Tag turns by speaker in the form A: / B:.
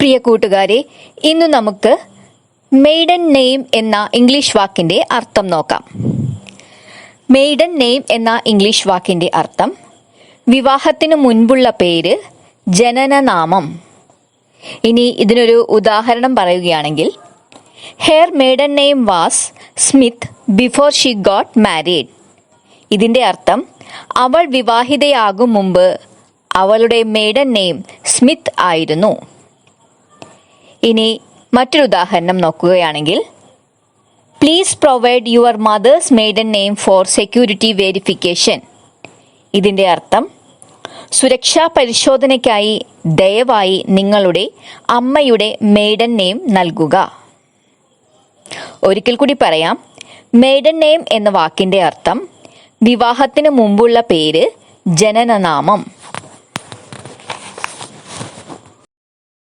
A: പ്രിയ കൂട്ടുകാരെ, ഇന്ന് നമുക്ക് മെയ്ഡൻ നെയിം എന്ന ഇംഗ്ലീഷ് വാക്കിൻ്റെ അർത്ഥം നോക്കാം. മെയ്ഡൻ നെയിം എന്ന ഇംഗ്ലീഷ് വാക്കിൻ്റെ അർത്ഥം വിവാഹത്തിനു മുൻപുള്ള പേര്, ജനനനാമം. ഇനി ഇതിനൊരു ഉദാഹരണം പറയുകയാണെങ്കിൽ, her maiden name was Smith before she got married. ഇതിൻ്റെ അർത്ഥം അവൾ വിവാഹിതയാകും മുമ്പ് അവളുടെ മെയ്ഡൻ നെയിം സ്മിത്ത് ആയിരുന്നു. ഇനി മറ്റൊരു ഉദാഹരണം നോക്കുകയാണെങ്കിൽ, please provide your mother's maiden name for security verification. ഇതിൻ്റെ അർത്ഥം സുരക്ഷാ പരിശോധനയ്ക്കായി ദയവായി നിങ്ങളുടെ അമ്മയുടെ മെയ്ഡൻ നെയിം നൽകുക. ഒരിക്കൽ കൂടി പറയാം. മെയ്ഡൻ നെയിം എന്ന വാക്കിൻ്റെ അർത്ഥം വിവാഹത്തിന് മുമ്പുള്ള പേര്, ജനനനാമം.